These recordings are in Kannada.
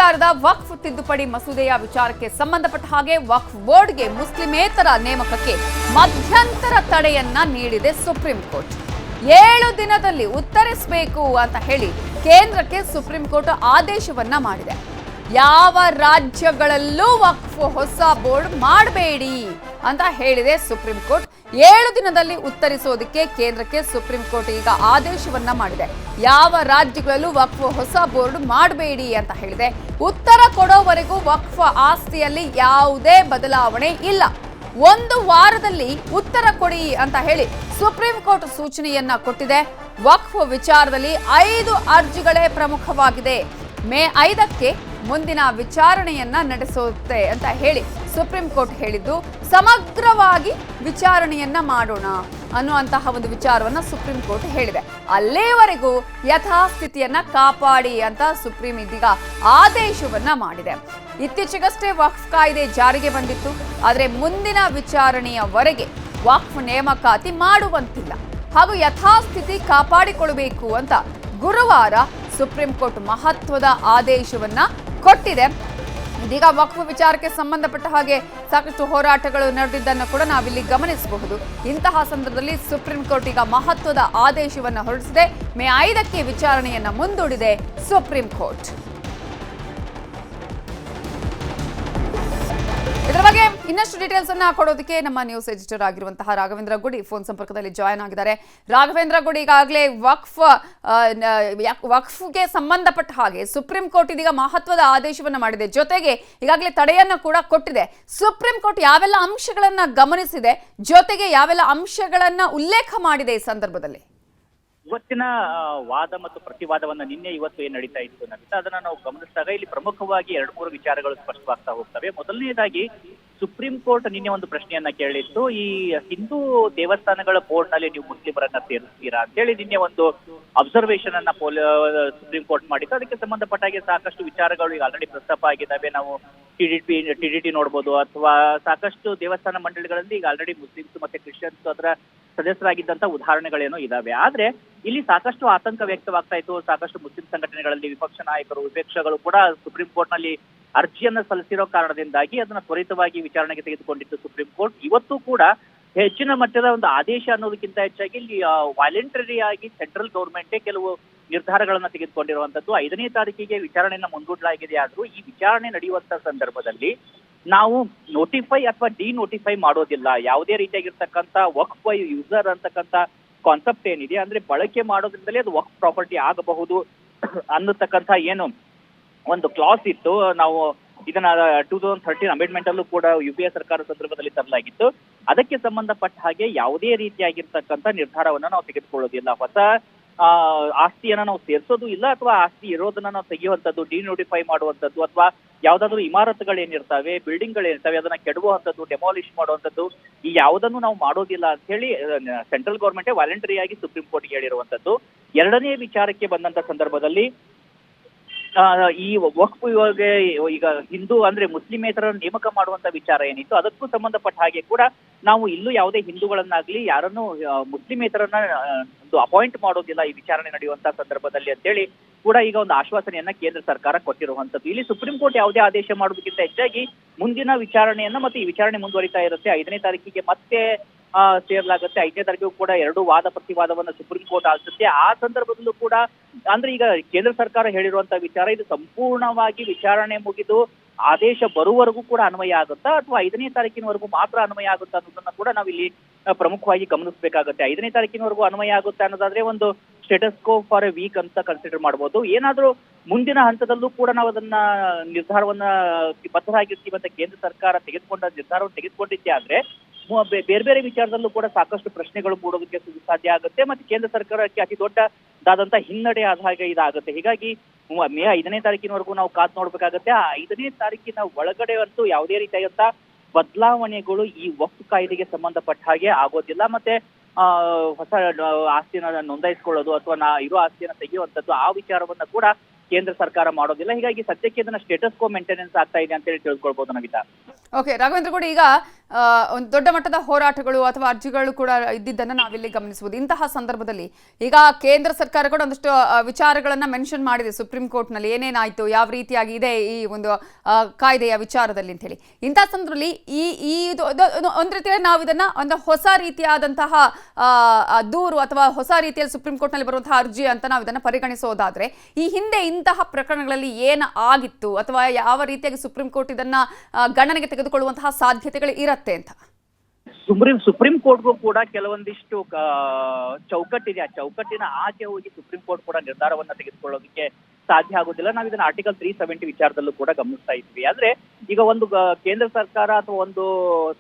ಸರ್ಕಾರದ ವಕ್ಫ್ ತಿದ್ದುಪಡಿ ಮಸೂದೆಯ ವಿಚಾರಕ್ಕೆ ಸಂಬಂಧಪಟ್ಟ ಹಾಗೆ ವಕ್ಫ್ ಬೋರ್ಡ್ಗೆ ಮುಸ್ಲಿಮೇತರ ನೇಮಕಕ್ಕೆ ಮಧ್ಯಂತರ ತಡೆಯನ್ನ ನೀಡಿದೆ ಸುಪ್ರೀಂ ಕೋರ್ಟ್. 7 ದಿನದಲ್ಲಿ ಉತ್ತರಿಸಬೇಕು ಅಂತ ಹೇಳಿ ಕೇಂದ್ರಕ್ಕೆ ಸುಪ್ರೀಂ ಕೋರ್ಟ್ ಆದೇಶವನ್ನ ಮಾಡಿದೆ. ಯಾವ ರಾಜ್ಯಗಳಲ್ಲೂ ವಕ್ಫ್ ಹೊಸ ಬೋರ್ಡ್ ಮಾಡಬೇಡಿ ಅಂತ ಹೇಳಿದೆ ಸುಪ್ರೀಂ ಕೋರ್ಟ್. 7 ದಿನದಲ್ಲಿ ಉತ್ತರಿಸೋದಕ್ಕೆ ಕೇಂದ್ರಕ್ಕೆ ಸುಪ್ರೀಂ ಕೋರ್ಟ್ ಈಗ ಆದೇಶವನ್ನ ಮಾಡಿದೆ. ಯಾವ ರಾಜ್ಯಗಳಲ್ಲೂ ವಕ್ಫ್ ಹೊಸ ಬೋರ್ಡ್ ಮಾಡಬೇಡಿ ಅಂತ ಹೇಳಿದೆ. ಉತ್ತರ ಕೊಡೋವರೆಗೂ ವಕ್ಫ್ ಆಸ್ತಿಯಲ್ಲಿ ಯಾವುದೇ ಬದಲಾವಣೆ ಇಲ್ಲ. 1 ವಾರದಲ್ಲಿ ಉತ್ತರ ಕೊಡಿ ಅಂತ ಹೇಳಿ ಸುಪ್ರೀಂ ಕೋರ್ಟ್ ಸೂಚನೆಯನ್ನ ಕೊಟ್ಟಿದೆ. ವಕ್ಫ್ ವಿಚಾರದಲ್ಲಿ 5 ಅರ್ಜಿಗಳೇ ಪ್ರಮುಖವಾಗಿದೆ. ಮೇ 5ಕ್ಕೆ ಮುಂದಿನ ವಿಚಾರಣೆಯನ್ನ ನಡೆಸುತ್ತೆ ಅಂತ ಹೇಳಿ ಸುಪ್ರೀಂ ಕೋರ್ಟ್ ಹೇಳಿದ್ದು, ಸಮಗ್ರವಾಗಿ ವಿಚಾರಣೆಯನ್ನ ಮಾಡೋಣ ಅನ್ನುವಂತಹ ಒಂದು ವಿಚಾರವನ್ನ ಸುಪ್ರೀಂ ಕೋರ್ಟ್ ಹೇಳಿದೆ. ಅಲ್ಲಿವರೆಗೂ ಯಥಾಸ್ಥಿತಿಯನ್ನ ಕಾಪಾಡಿ ಅಂತ ಸುಪ್ರೀಂ ಇದೀಗ ಆದೇಶವನ್ನ ಮಾಡಿದೆ. ಇತ್ತೀಚೆಗಷ್ಟೇ ವಕ್ಫ್ ಕಾಯ್ದೆ ಜಾರಿಗೆ ಬಂದಿತ್ತು. ಆದರೆ ಮುಂದಿನ ವಿಚಾರಣೆಯವರೆಗೆ ವಕ್ಫ್ ನೇಮಕಾತಿ ಮಾಡುವಂತಿಲ್ಲ ಹಾಗೂ ಯಥಾಸ್ಥಿತಿ ಕಾಪಾಡಿಕೊಳ್ಳಬೇಕು ಅಂತ ಗುರುವಾರ ಸುಪ್ರೀಂ ಕೋರ್ಟ್ ಮಹತ್ವದ ಆದೇಶವನ್ನ ಕೊಟ್ಟಿದೆ. ಇದೀಗ ವಕ್ಫ್ ವಿಚಾರಕ್ಕೆ ಸಂಬಂಧಪಟ್ಟ ಹಾಗೆ ಸಾಕಷ್ಟು ಹೋರಾಟಗಳು ನಡೆದಿದ್ದನ್ನು ಕೂಡ ನಾವಿಲ್ಲಿ ಗಮನಿಸಬಹುದು. ಇಂತಹ ಸಂದರ್ಭದಲ್ಲಿ ಸುಪ್ರೀಂ ಕೋರ್ಟ್ ಈಗ ಮಹತ್ವದ ಆದೇಶವನ್ನು ಹೊರಡಿಸಿದೆ. ಮೇ 5ಕ್ಕೆ ವಿಚಾರಣೆಯನ್ನ ಮುಂದೂಡಿದೆ ಸುಪ್ರೀಂ ಕೋರ್ಟ್. ಇದರ ಬಗ್ಗೆ ಇನ್ನಷ್ಟು ಡೀಟೇಲ್ಸ್ ಅನ್ನ ಕೊಡೋದಕ್ಕೆ ನಮ್ಮ ನ್ಯೂಸ್ ಎಡಿಟರ್ ಆಗಿರುವಂತಹ ರಾಘವೇಂದ್ರ ಗುಡಿ ಫೋನ್ ಸಂಪರ್ಕದಲ್ಲಿ ಜಾಯ್ನ್ ಆಗಿದ್ದಾರೆ. ರಾಘವೇಂದ್ರ ಗುಡಿ, ಈಗಾಗಲೇ ವಕ್ಫ್ಗೆ ಸಂಬಂಧಪಟ್ಟ ಹಾಗೆ ಸುಪ್ರೀಂ ಕೋರ್ಟ್ ಇದೀಗ ಮಹತ್ವದ ಆದೇಶವನ್ನು ಮಾಡಿದೆ. ಜೊತೆಗೆ ಈಗಾಗಲೇ ತಡೆಯನ್ನ ಕೂಡ ಕೊಟ್ಟಿದೆ. ಸುಪ್ರೀಂ ಕೋರ್ಟ್ ಯಾವೆಲ್ಲ ಅಂಶಗಳನ್ನ ಗಮನಿಸಿದೆ, ಜೊತೆಗೆ ಯಾವೆಲ್ಲ ಅಂಶಗಳನ್ನ ಉಲ್ಲೇಖ ಮಾಡಿದೆ ಈ ಸಂದರ್ಭದಲ್ಲಿ? ಇವತ್ತಿನ ವಾದ ಮತ್ತು ಪ್ರತಿವಾದವನ್ನ ನಿನ್ನೆ ಇವತ್ತು ಏನ್ ನಡೀತಾ ಇತ್ತು ನಡೀತಾ ಅದನ್ನ ನಾವು ಗಮನಿಸಿದಾಗ ಇಲ್ಲಿ ಪ್ರಮುಖವಾಗಿ 2-3 ವಿಚಾರಗಳು ಸ್ಪಷ್ಟವಾಗ್ತಾ ಹೋಗ್ತವೆ. ಮೊದಲನೇದಾಗಿ ಸುಪ್ರೀಂ ಕೋರ್ಟ್ ನಿನ್ನೆ ಒಂದು ಪ್ರಶ್ನೆಯನ್ನ ಕೇಳಿತ್ತು. ಈ ಹಿಂದೂ ದೇವಸ್ಥಾನಗಳ ಬೋರ್ಡ್ ನಲ್ಲಿ ನೀವು ಮುಸ್ಲಿಮರನ್ನ ಸೇರಿಸ್ತೀರಾ ಅಂತ ಹೇಳಿ ನಿನ್ನೆ ಒಂದು ಅಬ್ಸರ್ವೇಷನ್ ಅನ್ನ ಸುಪ್ರೀಂ ಕೋರ್ಟ್ ಮಾಡಿತ್ತು. ಅದಕ್ಕೆ ಸಂಬಂಧಪಟ್ಟಾಗೆ ಸಾಕಷ್ಟು ವಿಚಾರಗಳು ಈಗ ಆಲ್ರೆಡಿ ಪ್ರಸ್ತಾಪ ಆಗಿದ್ದಾವೆ. ನಾವು ಟಿಡಿಟಿ ನೋಡ್ಬೋದು, ಅಥವಾ ಸಾಕಷ್ಟು ದೇವಸ್ಥಾನ ಮಂಡಳಿಗಳಲ್ಲಿ ಈಗ ಆಲ್ರೆಡಿ ಮುಸ್ಲಿಮ್ಸ್ ಮತ್ತೆ ಕ್ರಿಶ್ಚಿಯನ್ಸ್ ಅದರ ಸದಸ್ಯರಾಗಿದ್ದಂತ ಉದಾಹರಣೆಗಳೇನೋ ಇದಾವೆ. ಆದ್ರೆ ಇಲ್ಲಿ ಸಾಕಷ್ಟು ಆತಂಕ ವ್ಯಕ್ತವಾಗ್ತಾ ಇತ್ತು. ಸಾಕಷ್ಟು ಮುಸ್ಲಿಂ ಸಂಘಟನೆಗಳಲ್ಲಿ ವಿಪಕ್ಷ ನಾಯಕರು, ವಿಪಕ್ಷಗಳು ಕೂಡ ಸುಪ್ರೀಂ ಕೋರ್ಟ್ ನಲ್ಲಿ ಅರ್ಜಿಯನ್ನ ಸಲ್ಲಿಸಿರೋ ಕಾರಣದಿಂದಾಗಿ ಅದನ್ನ ತ್ವರಿತವಾಗಿ ವಿಚಾರಣೆಗೆ ತೆಗೆದುಕೊಂಡಿತ್ತು ಸುಪ್ರೀಂ ಕೋರ್ಟ್. ಇವತ್ತು ಕೂಡ ಹೆಚ್ಚಿನ ಮಟ್ಟದ ಒಂದು ಆದೇಶ ಅನ್ನೋದಕ್ಕಿಂತ ಹೆಚ್ಚಾಗಿ ಇಲ್ಲಿ ವಾಲಂಟರಿ ಆಗಿ ಸೆಂಟ್ರಲ್ ಗೌರ್ಮೆಂಟೇ ಕೆಲವು ನಿರ್ಧಾರಗಳನ್ನ ತೆಗೆದುಕೊಂಡಿರುವಂತದ್ದು. 5ನೇ ತಾರೀಕಿಗೆ ವಿಚಾರಣೆಯನ್ನ ಮುಂದೂಡಲಾಗಿದೆ. ಆದ್ರೂ ಈ ವಿಚಾರಣೆ ನಡೆಯುವಂತ ಸಂದರ್ಭದಲ್ಲಿ ನಾವು ನೋಟಿಫೈ ಅಥವಾ ಡಿನೋಟಿಫೈ ಮಾಡೋದಿಲ್ಲ. ಯಾವುದೇ ರೀತಿಯಾಗಿರ್ತಕ್ಕಂಥ ವಕ್ಫ್ ಯೂಸರ್ ಅಂತಕ್ಕಂಥ ಕಾನ್ಸೆಪ್ಟ್ ಏನಿದೆ, ಅಂದ್ರೆ ಬಳಕೆ ಮಾಡೋದ್ರಿಂದಲೇ ಅದು ವಕ್ಫ್ ಪ್ರಾಪರ್ಟಿ ಆಗಬಹುದು ಅನ್ನತಕ್ಕಂಥ ಏನು ಒಂದು ಕ್ಲಾಸ್ ಇತ್ತು. ನಾವು ಇದನ್ನ 2013 ಅಮೆಂಡ್ಮೆಂಟ್ ಅಲ್ಲೂ ಕೂಡ UPA ಸರ್ಕಾರ ಸಂದರ್ಭದಲ್ಲಿ ತರಲಾಗಿತ್ತು. ಅದಕ್ಕೆ ಸಂಬಂಧಪಟ್ಟ ಹಾಗೆ ಯಾವುದೇ ರೀತಿಯಾಗಿರ್ತಕ್ಕಂಥ ನಿರ್ಧಾರವನ್ನ ನಾವು ತೆಗೆದುಕೊಳ್ಳೋದಿಲ್ಲ. ಹೊಸ ಆಸ್ತಿಯನ್ನ ನಾವು ಸೇರಿಸೋದು ಇಲ್ಲ, ಅಥವಾ ಆಸ್ತಿ ಇರೋದನ್ನ ನಾವು ತೆಗೆಯುವಂಥದ್ದು, ಡಿನೋಟಿಫೈ ಮಾಡುವಂಥದ್ದು, ಅಥವಾ ಯಾವ್ದಾದ್ರು ಇಮಾರತುಗಳೇನಿರ್ತವೆ, ಬಿಲ್ಡಿಂಗ್ಗಳೇನಿರ್ತವೆ ಅದನ್ನ ಕೆಡವುವಂಥದ್ದು, ಡೆಮಾಲಿಷ್ ಮಾಡುವಂಥದ್ದು, ಈ ಯಾವುದನ್ನು ನಾವು ಮಾಡೋದಿಲ್ಲ ಅಂತ ಹೇಳಿ ಸೆಂಟ್ರಲ್ ಗೌರ್ಮೆಂಟೇ ವಾಲಂಟರಿ ಆಗಿ ಸುಪ್ರೀಂ ಕೋರ್ಟ್ಗೆ ಹೇಳಿರುವಂಥದ್ದು. 2ನೇ ವಿಚಾರಕ್ಕೆ ಬಂದಂತ ಸಂದರ್ಭದಲ್ಲಿ ಈ ವಕ್ಫ್ ಈಗ ಹಿಂದೂ ಅಂದ್ರೆ ಮುಸ್ಲಿಮೇತರ ನೇಮಕ ಮಾಡುವಂತ ವಿಚಾರ ಏನಿತ್ತು ಅದಕ್ಕೂ ಸಂಬಂಧಪಟ್ಟ ಹಾಗೆ ಕೂಡ ನಾವು ಇಲ್ಲೂ ಯಾವುದೇ ಹಿಂದೂಗಳನ್ನಾಗ್ಲಿ ಯಾರನ್ನು ಮುಸ್ಲಿಮೇತರನ್ನ ಒಂದು ಅಪಾಯಿಂಟ್ ಮಾಡೋದಿಲ್ಲ ಈ ವಿಚಾರಣೆ ನಡೆಯುವಂತ ಸಂದರ್ಭದಲ್ಲಿ ಅಂತೇಳಿ ಕೂಡ ಈಗ ಒಂದು ಆಶ್ವಾಸನೆಯನ್ನ ಕೇಂದ್ರ ಸರ್ಕಾರ ಕೊಟ್ಟಿರುವಂತದ್ದು. ಇಲ್ಲಿ ಸುಪ್ರೀಂ ಕೋರ್ಟ್ ಯಾವುದೇ ಆದೇಶ ಮಾಡೋದಕ್ಕಿಂತ ಹೆಚ್ಚಾಗಿ ಮುಂದಿನ ವಿಚಾರಣೆಯನ್ನ ಮತ್ತೆ ಈ ವಿಚಾರಣೆ ಮುಂದುವರಿತಾ ಇರುತ್ತೆ. 5ನೇ ತಾರೀಕಿಗೆ ಮತ್ತೆ ಸೇರ್ಲಾಗುತ್ತೆ. 5ನೇ ತಾರೀಕು ಕೂಡ 2 ವಾದ ಪ್ರತಿವಾದವನ್ನ ಸುಪ್ರೀಂ ಕೋರ್ಟ್ ಆಲಿಸುತ್ತೆ. ಆ ಸಂದರ್ಭದಲ್ಲೂ ಕೂಡ ಅಂದ್ರೆ ಈಗ ಕೇಂದ್ರ ಸರ್ಕಾರ ಹೇಳಿರುವಂತ ವಿಚಾರ ಇದು ಸಂಪೂರ್ಣವಾಗಿ ವಿಚಾರಣೆ ಮುಗಿದು ಆದೇಶ ಬರುವವರೆಗೂ ಕೂಡ ಅನ್ವಯ ಆಗುತ್ತಾ, ಅಥವಾ 5ನೇ ತಾರೀಕಿನವರೆಗೂ ಮಾತ್ರ ಅನ್ವಯ ಆಗುತ್ತಾ ಅನ್ನೋದನ್ನ ಕೂಡ ನಾವಿಲ್ಲಿ ಪ್ರಮುಖವಾಗಿ ಗಮನಿಸಬೇಕಾಗುತ್ತೆ. 5ನೇ ತಾರೀಕಿನವರೆಗೂ ಅನ್ವಯ ಆಗುತ್ತೆ ಅನ್ನೋದಾದ್ರೆ ಒಂದು status quo for a week ಅಂತ ಕನ್ಸಿಡರ್ ಮಾಡಬಹುದು. ಏನಾದ್ರೂ ಮುಂದಿನ ಹಂತದಲ್ಲೂ ಕೂಡ ನಾವು ಅದನ್ನ ನಿರ್ಧಾರವನ್ನ ಬದ್ಧರಾಗಿರ್ತೀವಿ ಅಂತ ಕೇಂದ್ರ ಸರ್ಕಾರ ನಿರ್ಧಾರವನ್ನು ತೆಗೆದುಕೊಂಡಿದ್ದೆ ಆದ್ರೆ ಬೇರೆ ಬೇರೆ ವಿಚಾರದಲ್ಲೂ ಕೂಡ ಸಾಕಷ್ಟು ಪ್ರಶ್ನೆಗಳು ಮೂಡೋದಕ್ಕೆ ಸಾಧ್ಯ ಆಗುತ್ತೆ. ಮತ್ತೆ ಕೇಂದ್ರ ಸರ್ಕಾರಕ್ಕೆ ಅತಿ ದೊಡ್ಡದಾದಂತಹ ಹಿನ್ನಡೆ ಆದ ಹಾಗೆ ಇದಾಗುತ್ತೆ. ಹೀಗಾಗಿ ಮೇ 5ನೇ ತಾರೀಕಿನವರೆಗೂ ನಾವು ಕಾದು ನೋಡ್ಬೇಕಾಗತ್ತೆ. ಆ 5ನೇ ತಾರೀಕಿನ ಒಳಗಡೆ ಅಂತೂ ಯಾವುದೇ ರೀತಿಯಾದಂತ ಬದಲಾವಣೆಗಳು ಈ ವಕ್ಫ್ ಕಾಯ್ದೆಗೆ ಸಂಬಂಧಪಟ್ಟ ಹಾಗೆ ಆಗೋದಿಲ್ಲ. ಮತ್ತೆ ಹೊಸ ಆಸ್ತಿಯನ್ನ ನೋಂದಾಯಿಸ್ಕೊಳ್ಳೋದು ಅಥವಾ ಇರೋ ಆಸ್ತಿಯನ್ನ ತೆಗೆಯುವಂಥದ್ದು ಆ ವಿಚಾರವನ್ನ ಕೂಡ ಕೇಂದ್ರ ಸರ್ಕಾರ ಮಾಡೋದಿಲ್ಲ. ಹೀಗಾಗಿ ಸದ್ಯಕ್ಕೆ ಇದನ್ನ ಸ್ಟೇಟಸ್ ಕೋ ಮೇಂಟೆನೆನ್ಸ್ ಆಗ್ತಾ ಇದೆ ಅಂತ ಹೇಳಿ ತಿಳ್ಕೊಳ್ಬಹುದು ನವಿತಾ. ಓಕೆ ರಾಘವೇಂದ್ರ ಕೂಡ ಈಗ ಒಂದು ದೊಡ್ಡ ಮಟ್ಟದ ಹೋರಾಟಗಳು ಅಥವಾ ಅರ್ಜಿಗಳು ಕೂಡ ಇದ್ದಿದ್ದನ್ನ ನಾವಿಲ್ಲಿ ಗಮನಿಸಬಹುದು. ಇಂತಹ ಸಂದರ್ಭದಲ್ಲಿ ಈಗ ಕೇಂದ್ರ ಸರ್ಕಾರ ಕೂಡ ಒಂದಷ್ಟು ವಿಚಾರಗಳನ್ನ ಮೆನ್ಷನ್ ಮಾಡಿದೆ ಸುಪ್ರೀಂ ಕೋರ್ಟ್ ನಲ್ಲಿ, ಏನೇನಾಯ್ತು, ಯಾವ ರೀತಿಯಾಗಿ ಇದೆ ಈ ಒಂದು ಕಾಯ್ದೆಯ ವಿಚಾರದಲ್ಲಿ ಅಂತ ಹೇಳಿ. ಇಂತಹ ಸಂದರ್ಭದಲ್ಲಿ ಒಂದ್ ರೀತಿಯಲ್ಲಿ ನಾವು ಇದನ್ನ ಒಂದು ಹೊಸ ರೀತಿಯಾದಂತಹ ದೂರು ಅಥವಾ ಹೊಸ ರೀತಿಯಲ್ಲಿ ಸುಪ್ರೀಂ ಕೋರ್ಟ್ ನಲ್ಲಿ ಬರುವಂತಹ ಅರ್ಜಿ ಅಂತ ನಾವು ಇದನ್ನ ಪರಿಗಣಿಸೋದಾದ್ರೆ, ಈ ಹಿಂದೆ ಇಂತಹ ಪ್ರಕರಣಗಳಲ್ಲಿ ಏನು ಆಗಿತ್ತು ಅಥವಾ ಯಾವ ರೀತಿಯಾಗಿ ಸುಪ್ರೀಂ ಕೋರ್ಟ್ ಇದನ್ನ ಗಣನೆಗೆ ತೆಗೆದುಕೊಳ್ಳುವಂತಹ ಸಾಧ್ಯತೆಗಳು ಇರತ್ತೆ ಅಂತ? ಸುಪ್ರೀಂ ಕೋರ್ಟ್ಗೂ ಕೂಡ ಕೆಲವೊಂದಿಷ್ಟು ಚೌಕಟ್ಟಿದೆ. ಆ ಚೌಕಟ್ಟಿನ ಆಚೆ ಹೋಗಿ ಸುಪ್ರೀಂ ಕೋರ್ಟ್ ಕೂಡ ನಿರ್ಧಾರವನ್ನ ತೆಗೆದುಕೊಳ್ಳೋದಕ್ಕೆ ಸಾಧ್ಯ ಆಗುದಿಲ್ಲ. ನಾವು ಇದನ್ನ ಆರ್ಟಿಕಲ್ 370 ವಿಚಾರದಲ್ಲೂ ಕೂಡ ಗಮನಿಸ್ತಾ ಇದ್ವಿ. ಆದ್ರೆ ಈಗ ಒಂದು ಕೇಂದ್ರ ಸರ್ಕಾರ ಅಥವಾ ಒಂದು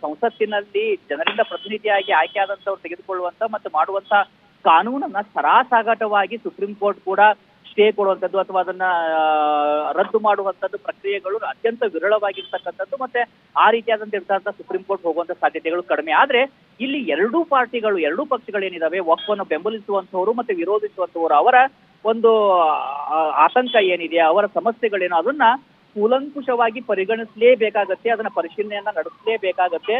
ಸಂಸತ್ತಿನಲ್ಲಿ ಜನರಿಂದ ಪ್ರತಿನಿಧಿಯಾಗಿ ಆಯ್ಕೆ ಆದಂತವ್ರು ತೆಗೆದುಕೊಳ್ಳುವಂತ ಮತ್ತು ಮಾಡುವಂತ ಕಾನೂನನ್ನ ಸರಾಸಾಗಟವಾಗಿ ಸುಪ್ರೀಂ ಕೋರ್ಟ್ ಕೂಡ ಸ್ಟೇ ಕೊಡುವಂಥದ್ದು ಅಥವಾ ಅದನ್ನ ರದ್ದು ಮಾಡುವಂಥದ್ದು ಪ್ರಕ್ರಿಯೆಗಳು ಅತ್ಯಂತ ವಿರಳವಾಗಿರ್ತಕ್ಕಂಥದ್ದು. ಮತ್ತೆ ಆ ರೀತಿಯಾದಂತ ಸುಪ್ರೀಂ ಕೋರ್ಟ್ ಹೋಗುವಂತ ಸಾಧ್ಯತೆಗಳು ಕಡಿಮೆ. ಆದ್ರೆ ಇಲ್ಲಿ ಎರಡೂ ಪಕ್ಷಗಳೇನಿದಾವೆ, ವಕ್ಫನ್ನು ಬೆಂಬಲಿಸುವಂತವರು ಮತ್ತೆ ವಿರೋಧಿಸುವಂತವರು, ಅವರ ಒಂದು ಆತಂಕ ಏನಿದೆ, ಅವರ ಸಮಸ್ಯೆಗಳೇನೋ ಅದನ್ನ ಕೂಲಂಕುಷವಾಗಿ ಪರಿಗಣಿಸಲೇಬೇಕಾಗತ್ತೆ, ಅದನ್ನ ಪರಿಶೀಲನೆಯನ್ನ ನಡೆಸಲೇಬೇಕಾಗತ್ತೆ.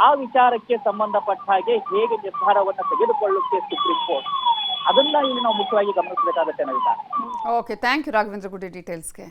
ಆ ವಿಚಾರಕ್ಕೆ ಸಂಬಂಧಪಟ್ಟ ಹಾಗೆ ಹೇಗೆ ನಿರ್ಧಾರವನ್ನ ತೆಗೆದುಕೊಳ್ಳುತ್ತೆ ಸುಪ್ರೀಂ ಕೋರ್ಟ್, ಅದನ್ನ ಇಲ್ಲಿ ನಾವು ಮುಖ್ಯವಾಗಿ ಗಮನಿಸಬೇಕಾಗತ್ತೆ Navitha. Okay, thank you Raghavendra Gudi ಡೀಟೇಲ್ಸ್ಗೆ.